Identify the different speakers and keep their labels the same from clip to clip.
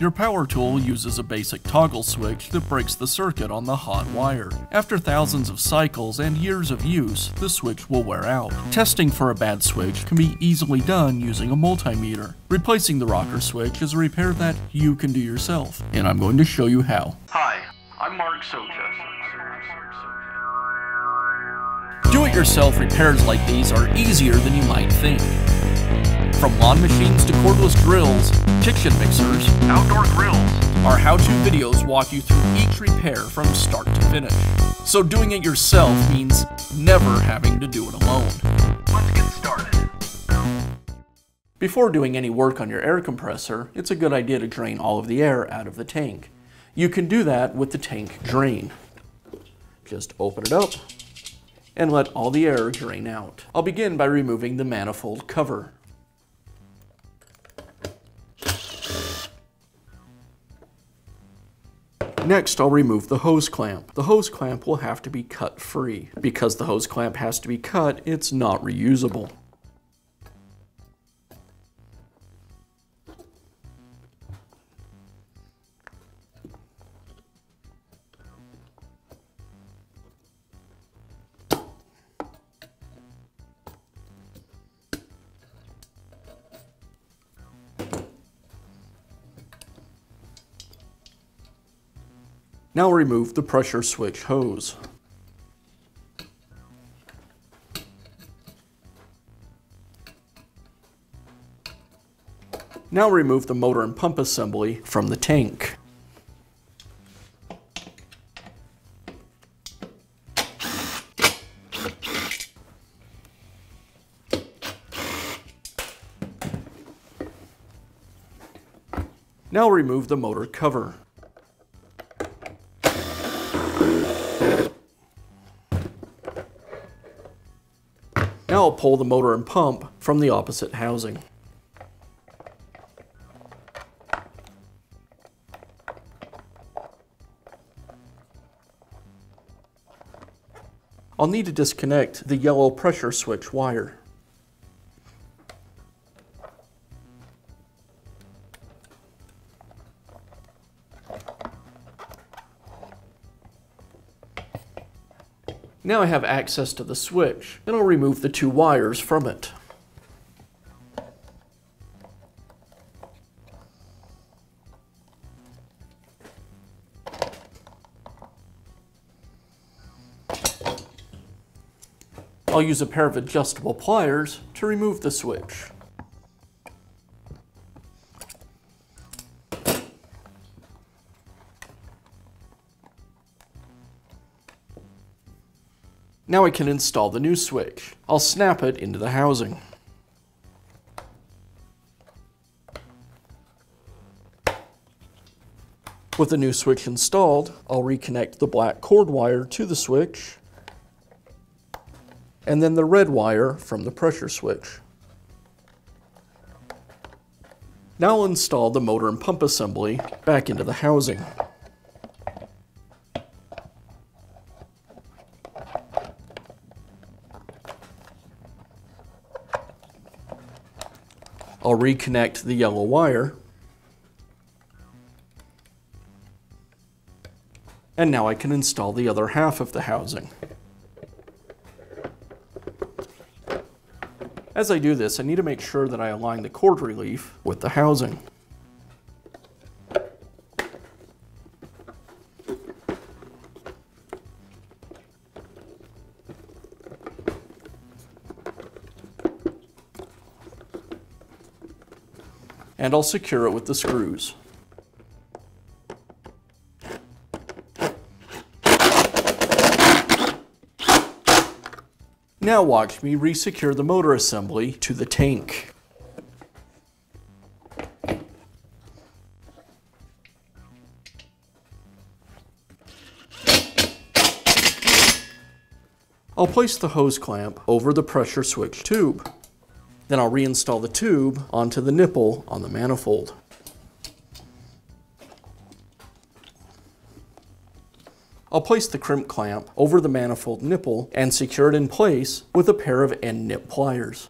Speaker 1: Your power tool uses a basic toggle switch that breaks the circuit on the hot wire. After thousands of cycles and years of use, the switch will wear out. Testing for a bad switch can be easily done using a multimeter. Replacing the rocker switch is a repair that you can do yourself, and I'm going to show you how.
Speaker 2: Hi, I'm Mark Socha.
Speaker 1: Do-it-yourself repairs like these are easier than you might think. From lawn machines to cordless drills, kitchen mixers,
Speaker 2: Outdoor grills.
Speaker 1: our how-to videos walk you through each repair from start to finish. So doing it yourself means never having to do it alone.
Speaker 2: Let's get started.
Speaker 1: Before doing any work on your air compressor, it's a good idea to drain all of the air out of the tank. You can do that with the tank drain. Just open it up and let all the air drain out. I'll begin by removing the manifold cover. Next, I'll remove the hose clamp. The hose clamp will have to be cut free. Because the hose clamp has to be cut, it's not reusable. Now remove the pressure switch hose. Now remove the motor and pump assembly from the tank. Now remove the motor cover. Now I'll pull the motor and pump from the opposite housing. I'll need to disconnect the yellow pressure switch wire. Now I have access to the switch, and I'll remove the two wires from it. I'll use a pair of adjustable pliers to remove the switch. Now I can install the new switch. I'll snap it into the housing. With the new switch installed, I'll reconnect the black cord wire to the switch, and then the red wire from the pressure switch. Now I'll install the motor and pump assembly back into the housing. I'll reconnect the yellow wire, and now I can install the other half of the housing. As I do this, I need to make sure that I align the cord relief with the housing. And I'll secure it with the screws. Now watch me resecure the motor assembly to the tank. I'll place the hose clamp over the pressure switch tube. Then I'll reinstall the tube onto the nipple on the manifold. I'll place the crimp clamp over the manifold nipple and secure it in place with a pair of end nip pliers.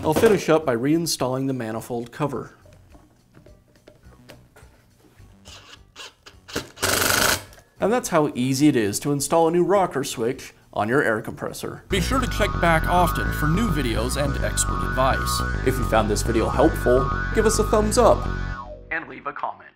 Speaker 1: I'll finish up by reinstalling the manifold cover. And that's how easy it is to install a new rocker switch on your air compressor. Be sure to check back often for new videos and expert advice. If you found this video helpful, give us a thumbs up
Speaker 2: And leave a comment.